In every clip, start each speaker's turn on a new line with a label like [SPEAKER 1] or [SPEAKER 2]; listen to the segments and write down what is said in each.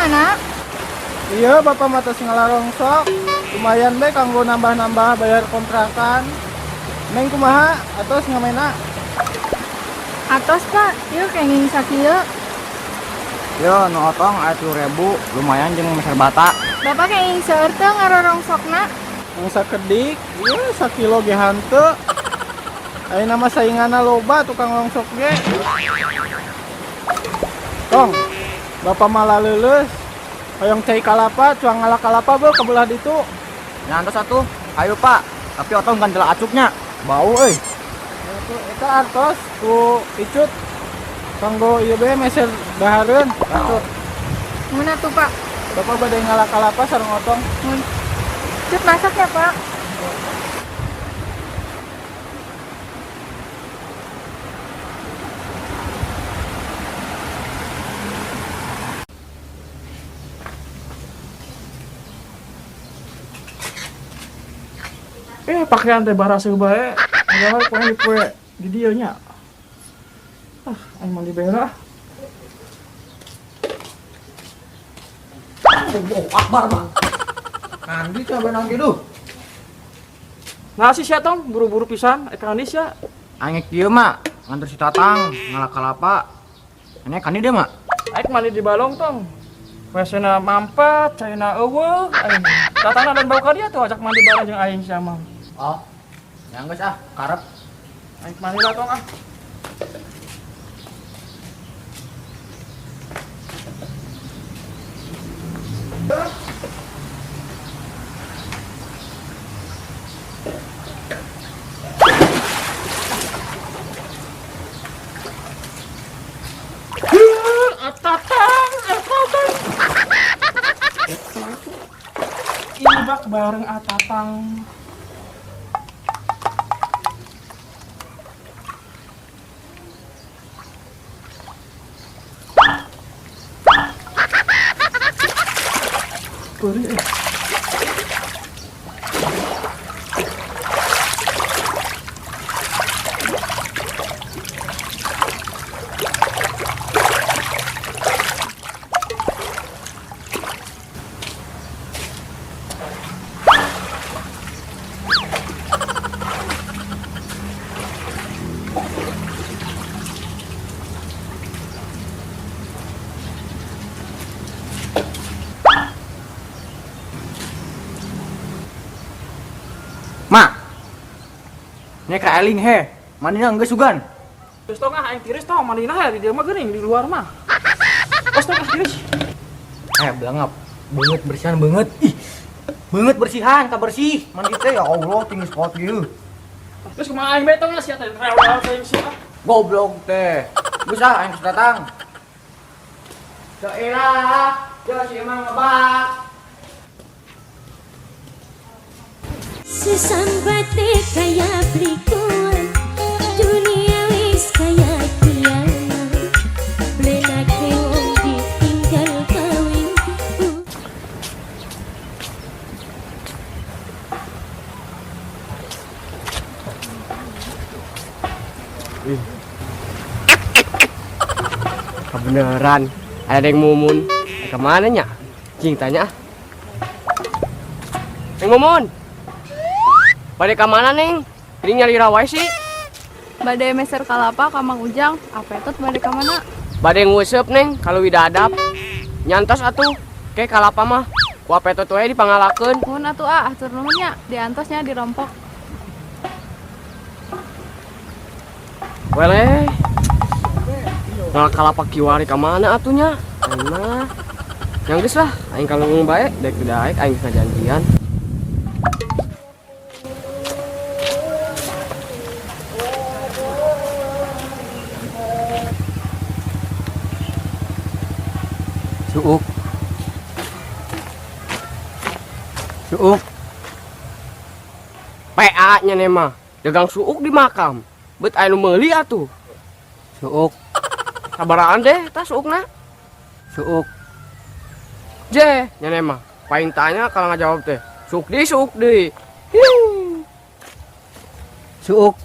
[SPEAKER 1] mana?
[SPEAKER 2] Iya, Bapak mata ngalarong sok. Lumayan deh kanggo nambah-nambah bayar kontrakan. Neng kumaha atos ngamena?
[SPEAKER 1] Atos pak, yuk kenging sakieu.
[SPEAKER 3] Yo, nu otong aya 10.000, lumayan jeung meser bata.
[SPEAKER 1] Bapak kenging seueur teu ngarorong sokna.
[SPEAKER 2] Yang sakedik, iya sakilo ge hanteu. Aya nama sainganna loba tukang longsok ge. Tong, Bapak malah leuleus. Hoyong cai kalapa, cuang ngala kalapa beuh kabelah ditu.
[SPEAKER 3] Nyantos atuh, ayo Pak. Tapi otong gandel acuknya. Bau euy.
[SPEAKER 2] Eta artos ku icut. Kanggo ieu bae meser dahareun. Atuh.
[SPEAKER 1] Mun atuh pak?
[SPEAKER 2] Bapak bade ngala kalapa sareng otong.
[SPEAKER 1] Mun. Cut masak ya pak?
[SPEAKER 2] Pakaian teh barasa bae. Padahal poe di dieu nya. Aing mandi berak.
[SPEAKER 3] Oh, akbar, Bang. Mandi coba nang kitu.
[SPEAKER 2] Nasi sia tong buru-buru pisan ekanis ya.
[SPEAKER 3] Aing kieu mah nganter si Tatang ngalak kalapa. Ane kan dia mah.
[SPEAKER 2] Aing mandi di balong tong. Wesena mampet, caina eueuh. Tatangna dan bau ka dia tuh ajak mandi bareng jeung aing sia mah.
[SPEAKER 3] Oh. Ya geus ah, karep.
[SPEAKER 2] Aing mandi lah tong ah. Ibak bareng Atatang. Beri
[SPEAKER 3] Ma. Nya ka eling he. Mandina geus sugan.
[SPEAKER 2] terus tong ah aing tiris tong mandi nah di dieu mah geuning di luar mah. Terus tong ah tiris.
[SPEAKER 3] Belangap. Beungeut bersihan beungeut. Ih. Beungeut bersihan, ka bersih. Mandi teh ya Allah tinggi spot ieu.
[SPEAKER 2] Terus kumaha aing betong sia teh rewel teh sia.
[SPEAKER 3] Goblok teh. Geus ah aing geus datang. Daerah, ya si emang ngebak.
[SPEAKER 4] Sesambat kayak pelikuan dunia wis kayak kiamat belenak wong ditinggal kawin
[SPEAKER 5] Kebeneran ada yang mumun kemana nya cing tanya yang mumun pada kemana neng? Ini nyari rawai sih.
[SPEAKER 1] Bade meser kalapa ka Mang Ujang. Apa itu bade ka mana?
[SPEAKER 5] Bade nguseup neng kalau widadap. Nyantos atuh. Ke kalapa mah. Ku apa itu we dipangalakeun.
[SPEAKER 1] Mun atuh atur nuhun nya, diantosnya dirompok.
[SPEAKER 5] Wele. Ngal kalapa kiwari ka mana atunya? Enak. Yang geus lah, aing kalau ngomong bae, daek daek aing geus janjian.
[SPEAKER 3] Suuk. Suuk.
[SPEAKER 5] PA nya nih mah. Dagang suuk di makam. Bet aya nu meuli atuh.
[SPEAKER 3] Suuk.
[SPEAKER 5] Sabaraan deh, tah suukna.
[SPEAKER 3] Suuk.
[SPEAKER 5] Je, nya nih mah. Paling tanya kalau ngajawab teh. Suuk di.
[SPEAKER 3] Suuk.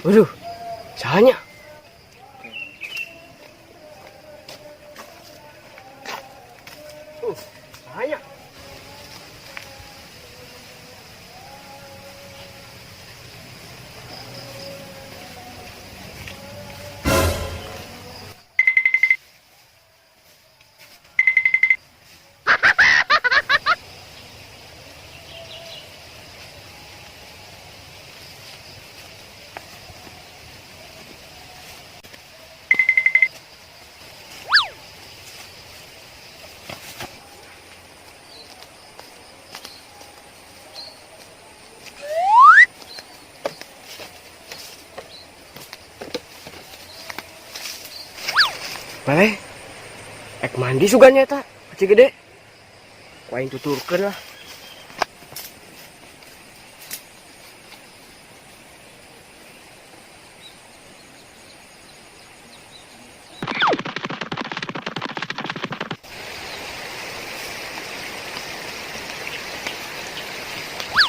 [SPEAKER 5] Waduh, sahanya. Sahanya. Boleh? Ek mandi suganya tak? Kecil gede. Wain tuturkan lah.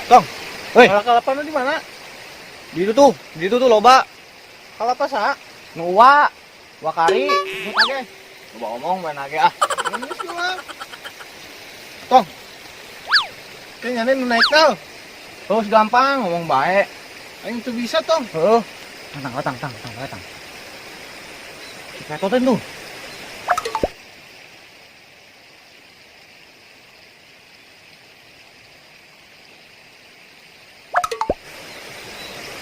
[SPEAKER 3] Tong, weh,
[SPEAKER 2] Kalapan di mana?
[SPEAKER 3] di itu tuh loba.
[SPEAKER 2] Kalapa sa?
[SPEAKER 3] Nuwa, wakari, oke. Coba ngomong main lagi ah.
[SPEAKER 2] Ini sih mah.
[SPEAKER 3] Tong,
[SPEAKER 2] Kayaknya ini naik tau.
[SPEAKER 3] terus gampang ngomong baik.
[SPEAKER 2] Aing tuh bisa tong.
[SPEAKER 3] Heeh. Tang. Kayak toten tuh.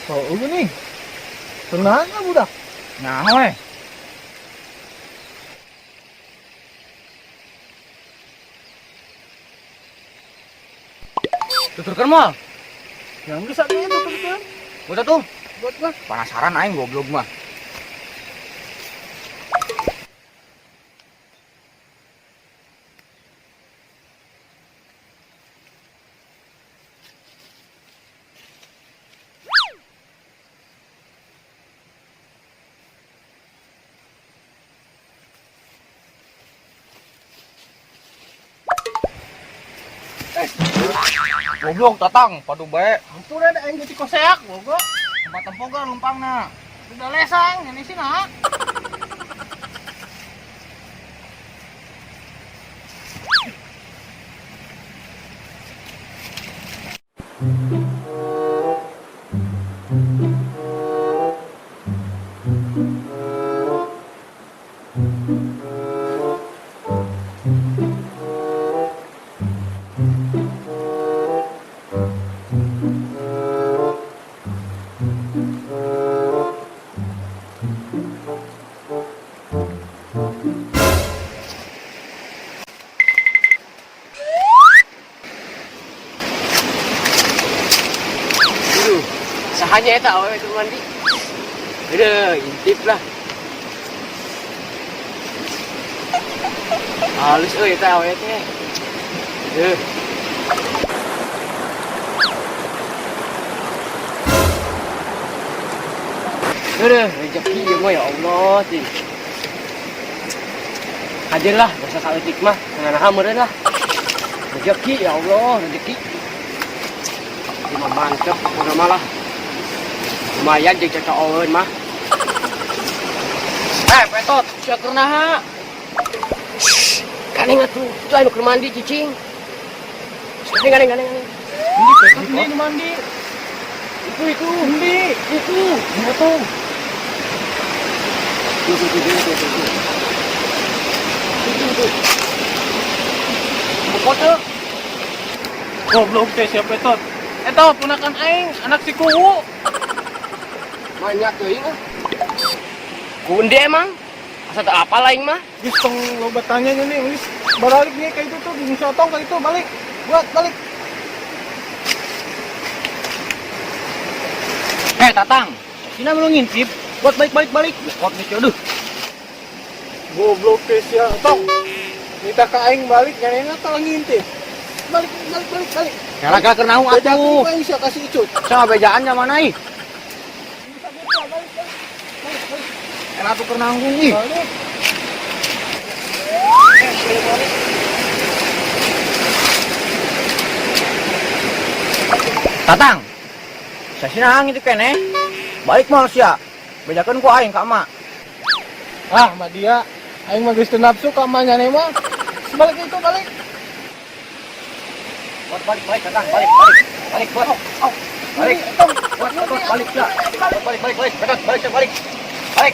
[SPEAKER 2] Oh, ini nih. Tenang ah budak.
[SPEAKER 3] Nah, weh. Tuturkan mal.
[SPEAKER 2] Yang bisa nih tuh tuh.
[SPEAKER 3] Udah tuh.
[SPEAKER 2] Buat gua.
[SPEAKER 3] Penasaran aing goblok mah. Goblok tatang, padu bae.
[SPEAKER 2] Ampun ada aing jadi koseak gua.
[SPEAKER 3] Tempat tempoga lumpangna.
[SPEAKER 2] Udah lesang ini sih nah.
[SPEAKER 5] Sahanya eta awewe itu mandi. Udah, intip lah. Halus euy eta awewe teh. Udah, rezeki ieu mah ya Allah ti. Hadirlah bahasa saeutik mah, nganaha meureun lah. Rezeki ya Allah, rezeki. Cuma mantep udah malah. Lumayan jeung cocok eueun mah. Petot, sia keur naha? Ganeng atuh, itu anu keur mandi cicing. Ganeng.
[SPEAKER 2] Ini petot nih di mandi.
[SPEAKER 5] Itu. Itu. Motong. Itu. Pokoknya
[SPEAKER 2] Goblok teh siapa petot. Eta punakan aing, anak si Kuwu.
[SPEAKER 5] banyak teuing ah. Kundi emang? Asa teu apal aing mah.
[SPEAKER 2] Geus tong loba tanya nih, geus balik nih kayak itu tuh di sotong kayak itu balik. Buat balik.
[SPEAKER 3] Tatang. Sina belum ngintip. Buat balik. Buat nih aduh.
[SPEAKER 2] Goblok teh sia tong. Minta ka aing balik nyanyian tong ngintip. Balik.
[SPEAKER 3] Kala keur naung atuh.
[SPEAKER 2] Aing bisa kasih icut.
[SPEAKER 3] Sama bejaannya mana ih?
[SPEAKER 2] Balik.
[SPEAKER 3] Ratu Kernanggung ih.
[SPEAKER 2] Balik.
[SPEAKER 3] Tatang. Saya sinang itu kene. Balik mal sia. Bejakeun ku aing ka emak.
[SPEAKER 2] Ah, Mbak Dia, aing mah geus teu nafsu ka emaknya nih mah. Balik itu balik.
[SPEAKER 5] Balik, Tatang, balik. Balik, bos. Balik. Bos, balik ya. Balik. Balik. Balik. Balik. Balik.